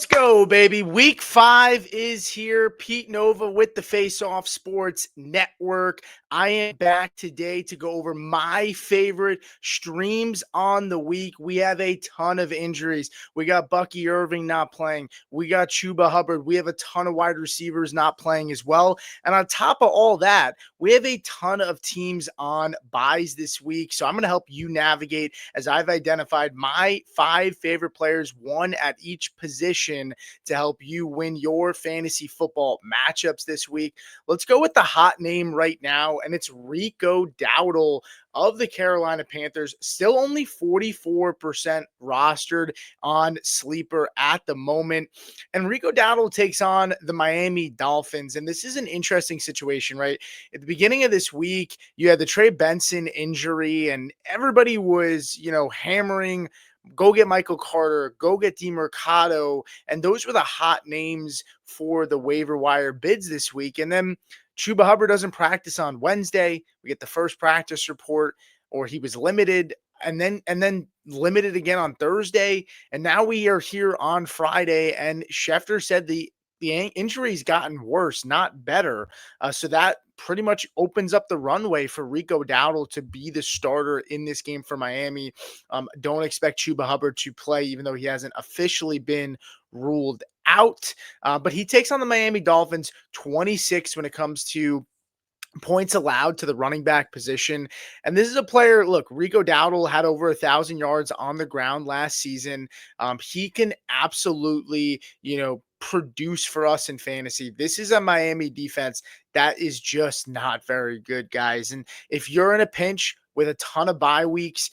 Let's go, baby. Week 5 is here. Pete Nova with the Face Off Sports Network. I am back today to go over my favorite streams on the week. We have a ton of injuries. We got Bucky Irving not playing. We got Chuba Hubbard. We have a ton of wide receivers not playing as well. And on top of all that, we have a ton of teams on buys this week. So I'm going to help you navigate as I've identified my 5 favorite players, one at each position, to help you win your fantasy football matchups this week. Let's go with the hot name right now, and it's Rico Dowdle of the Carolina Panthers, still only 44% rostered on Sleeper at the moment. And Rico Dowdle takes on the Miami Dolphins. And this is an interesting situation, right? At the beginning of this week, you had the Trey Benson injury, and everybody was, hammering go get Michael Carter, go get DeMercado. And those were the hot names for the waiver wire bids this week. And then Chuba Hubbard doesn't practice on Wednesday. We get the first practice report, or he was limited and then limited again on Thursday. And now we are here on Friday. And Schefter said the injury's gotten worse, not better. So that pretty much opens up the runway for Rico Dowdle to be the starter in this game for Miami. Don't expect Chuba Hubbard to play, even though he hasn't officially been ruled out. But he takes on the Miami Dolphins, 26 when it comes to points allowed to the running back position. And this is a player, look, Rico Dowdle had over 1,000 yards on the ground last season. He can absolutely, produce for us in fantasy. This is a Miami defense that is just not very good, guys. And if you're in a pinch with a ton of bye weeks,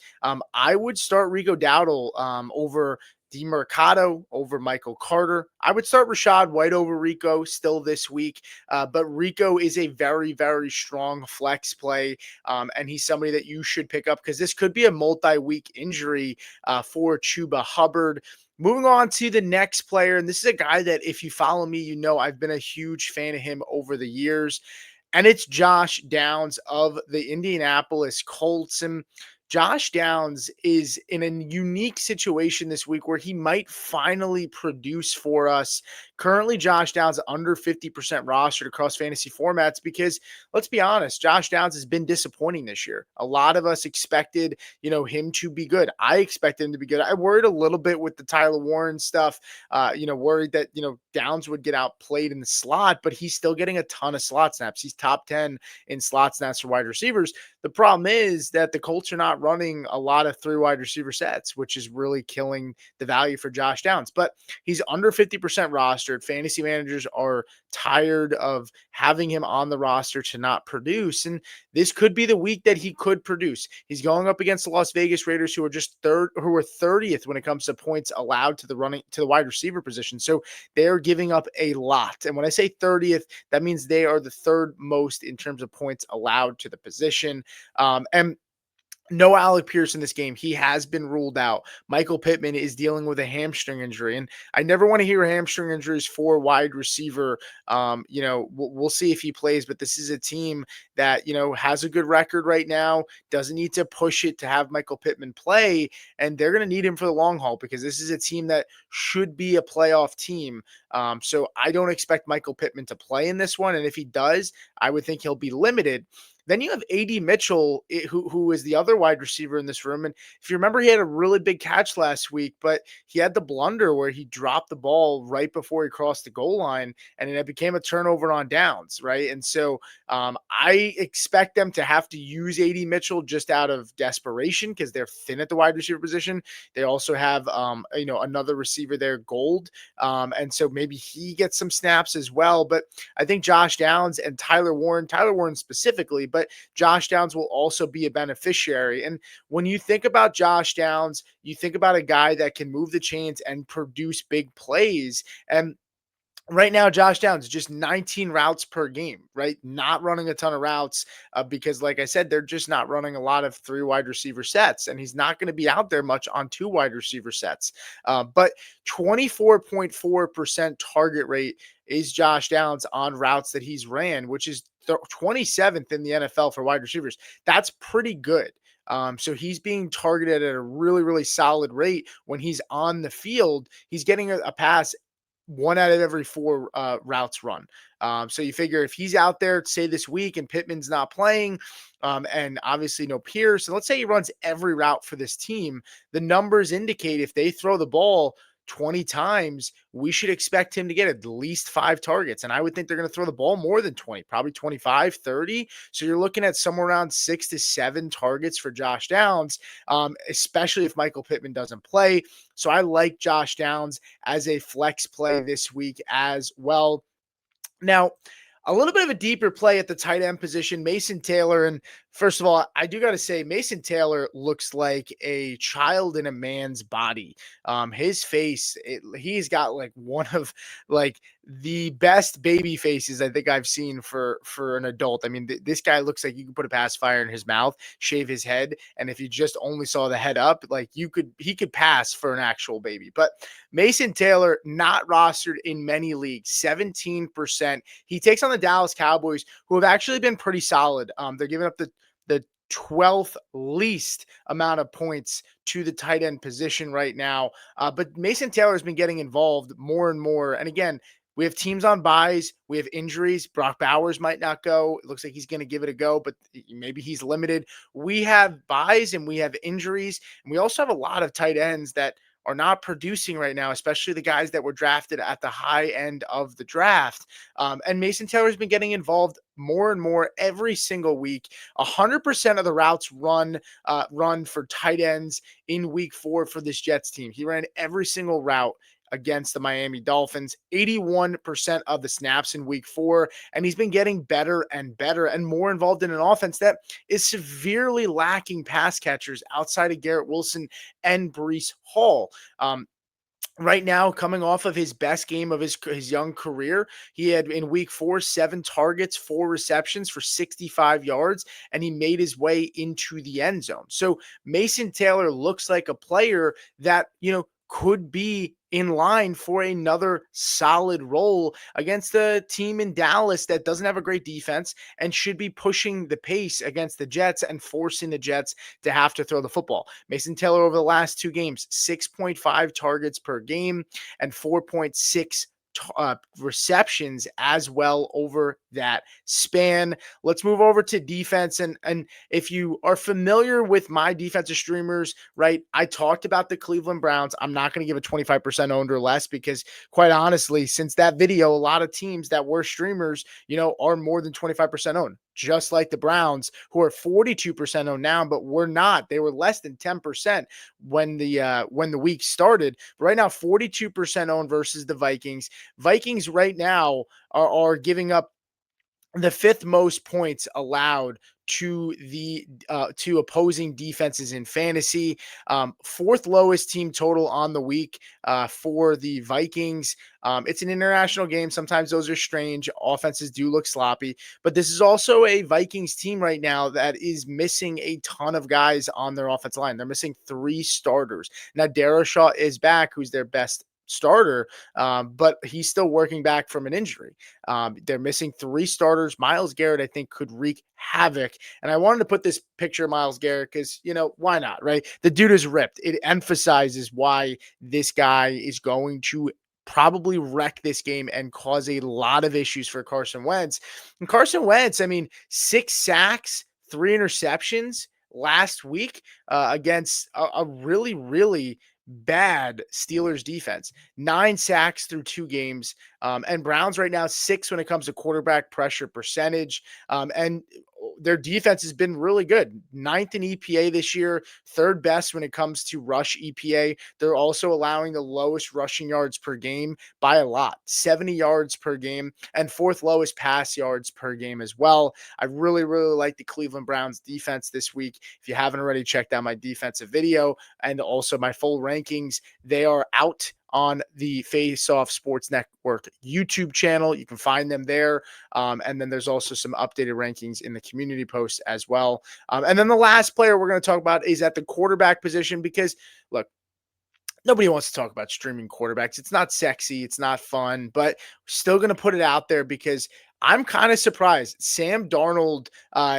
I would start Rico Dowdle over DeMercado, over Michael Carter. I would start Rachaad White over Rico still this week, but Rico is a very, very strong flex play, and he's somebody that you should pick up because this could be a multi-week injury for Chuba Hubbard. Moving on to the next player, and this is a guy that if you follow me, you know I've been a huge fan of him over the years, and it's Josh Downs of the Indianapolis Colts. And Josh Downs is in a unique situation this week where he might finally produce for us. Currently, Josh Downs under 50% rostered across fantasy formats because, let's be honest, Josh Downs has been disappointing this year. A lot of us expected, him to be good. I expected him to be good. I worried a little bit with the Tyler Warren stuff, worried that, Downs would get outplayed in the slot, but he's still getting a ton of slot snaps. He's top 10 in slot snaps for wide receivers. The problem is that the Colts are not running a lot of 3 wide receiver sets, which is really killing the value for Josh Downs. But he's under 50% rostered. Fantasy managers are tired of having him on the roster to not produce. And this could be the week that he could produce. He's going up against the Las Vegas Raiders, who are just who are 30th when it comes to points allowed to the wide receiver position. So they're giving up a lot. And when I say 30th, that means they are the 3rd most in terms of points allowed to the position. And no Alec Pierce in this game. He has been ruled out. Michael Pittman is dealing with a hamstring injury, and I never want to hear hamstring injuries for wide receiver. We'll see if he plays, but this is a team that, has a good record right now, doesn't need to push it to have Michael Pittman play, and they're going to need him for the long haul because this is a team that should be a playoff team. So I don't expect Michael Pittman to play in this one, and if he does, I would think he'll be limited. Then you have A.D. Mitchell, who is the other wide receiver in this room. And if you remember, he had a really big catch last week, but he had the blunder where he dropped the ball right before he crossed the goal line, and it became a turnover on downs, right? And so I expect them to have to use A.D. Mitchell just out of desperation because they're thin at the wide receiver position. They also have, another receiver there, Gold. And so maybe he gets some snaps as well. But I think Josh Downs and Tyler Warren specifically, but Josh Downs will also be a beneficiary. And when you think about Josh Downs, you think about a guy that can move the chains and produce big plays. And right now, Josh Downs, just 19 routes per game, right? Not running a ton of routes because, like I said, they're just not running a lot of 3 wide receiver sets, and he's not going to be out there much on 2 wide receiver sets. But 24.4% target rate is Josh Downs on routes that he's ran, which is 27th in the NFL for wide receivers. That's pretty good. So he's being targeted at a really, really solid rate when he's on the field. He's getting a pass one out of every four routes run. So you figure if he's out there, say this week, and Pittman's not playing, and obviously no Pierce, and let's say he runs every route for this team, the numbers indicate if they throw the ball 20 times, we should expect him to get at least 5 targets. And I would think they're going to throw the ball more than 20, probably 25, 30. So you're looking at somewhere around 6 to 7 targets for Josh Downs, especially if Michael Pittman doesn't play. So I like Josh Downs as a flex play this week as well. Now, a little bit of a deeper play at the tight end position, Mason Taylor. And first of all, I do got to say, Mason Taylor looks like a child in a man's body. His face, he's got like one of like the best baby faces I think I've seen for an adult. I mean, this guy looks like you could put a pacifier in his mouth, shave his head, and if you just only saw the head up, like he could pass for an actual baby. But Mason Taylor not rostered in many leagues, 17%. He takes on the Dallas Cowboys, who have actually been pretty solid. They're giving up the 12th least amount of points to the tight end position right now. But Mason Taylor has been getting involved more and more. And again, we have teams on buys. We have injuries. Brock Bowers might not go. It looks like he's going to give it a go, but maybe he's limited. We have buys and we have injuries. And we also have a lot of tight ends that are not producing right now, especially the guys that were drafted at the high end of the draft. And Mason Taylor's been getting involved more and more every single week. 100% of the routes run for tight ends in week 4 for this Jets team. He ran every single route against the Miami Dolphins, 81% of the snaps in week 4. And he's been getting better and better and more involved in an offense that is severely lacking pass catchers outside of Garrett Wilson and Breece Hall. Right now, coming off of his best game of his young career, he had in week 4, 7 targets, 4 receptions for 65 yards, and he made his way into the end zone. So Mason Taylor looks like a player that, could be in line for another solid role against a team in Dallas that doesn't have a great defense and should be pushing the pace against the Jets and forcing the Jets to have to throw the football. Mason Taylor over the last 2 games, 6.5 targets per game and 4.6 receptions as well over that span. Let's move over to defense. And if you are familiar with my defensive streamers, right, I talked about the Cleveland Browns. I'm not going to give a 25% owned or less because quite honestly, since that video, a lot of teams that were streamers, are more than 25% owned, just like the Browns, who are 42% owned now, but were not. They were less than 10% when the week started. But right now, 42% owned versus the Vikings. Vikings right now are giving up the 5th most points allowed to the to opposing defenses in fantasy. 4th lowest team total on the week for the Vikings. It's an international game. Sometimes those are strange. Offenses do look sloppy, but this is also a Vikings team right now that is missing a ton of guys on their offensive line. They're missing 3 starters. Now, Darashaw is back, who's their best starter, but he's still working back from an injury. They're missing 3 starters. Myles Garrett, I think, could wreak havoc. And I wanted to put this picture of Myles Garrett because, why not, right? The dude is ripped. It emphasizes why this guy is going to probably wreck this game and cause a lot of issues for Carson Wentz. And Carson Wentz, 6 sacks, 3 interceptions last week against a really, really bad Steelers defense. 9 sacks through 2 games. And Browns right now 6 when it comes to quarterback pressure percentage. And their defense has been really good. 9th in EPA this year, 3rd best when it comes to rush EPA. They're also allowing the lowest rushing yards per game by a lot, 70 yards per game, and 4th lowest pass yards per game as well. I really, really like the Cleveland Browns defense this week. If you haven't already checked out my defensive video and also my full rankings, they are out on the Face Off Sports Network YouTube channel. You can find them there. And then there's also some updated rankings in the community post as well. And then the last player we're going to talk about is at the quarterback position because, look, nobody wants to talk about streaming quarterbacks. It's not sexy. It's not fun, but still going to put it out there because I'm kind of surprised. Sam Darnold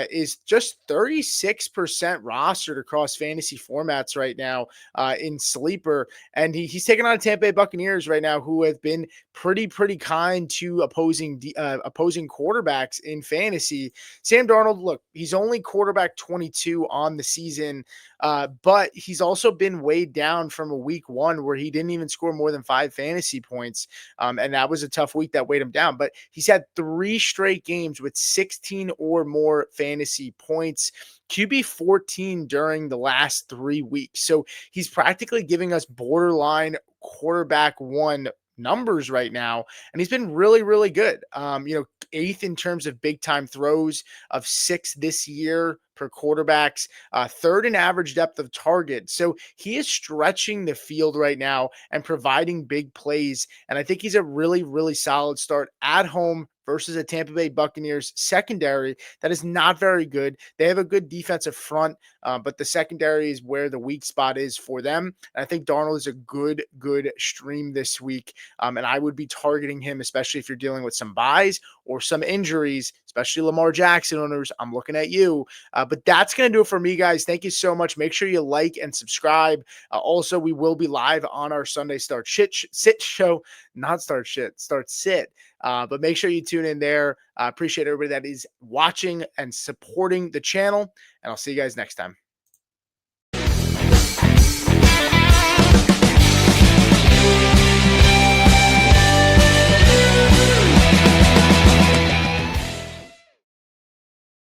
is just 36% rostered across fantasy formats right now in Sleeper. And he's taking on Tampa Bay Buccaneers right now, who have been pretty kind to opposing quarterbacks in fantasy. Sam Darnold, look, he's only quarterback 22 on the season, but he's also been weighed down from a week one where he didn't even score more than 5 fantasy points. And that was a tough week that weighed him down. But he's had 3 straight games with 16 or more fantasy points. QB 14 during the last 3 weeks. So he's practically giving us borderline quarterback one numbers right now. And he's been really good. Eighth in terms of big time throws, of 6 this year per quarterbacks, third in average depth of target. So he is stretching the field right now and providing big plays. And I think he's a really solid start at home versus a Tampa Bay Buccaneers secondary that is not very good. They have a good defensive front, but the secondary is where the weak spot is for them. And I think Darnold is a good stream this week. And I would be targeting him, especially if you're dealing with some buys or some injuries, especially Lamar Jackson owners. I'm looking at you. But that's going to do it for me, guys. Thank you so much. Make sure you like and subscribe. Also, we will be live on our Sunday sit show, not start sit. But make sure you tune in there. I appreciate everybody that is watching and supporting the channel, and I'll see you guys next time.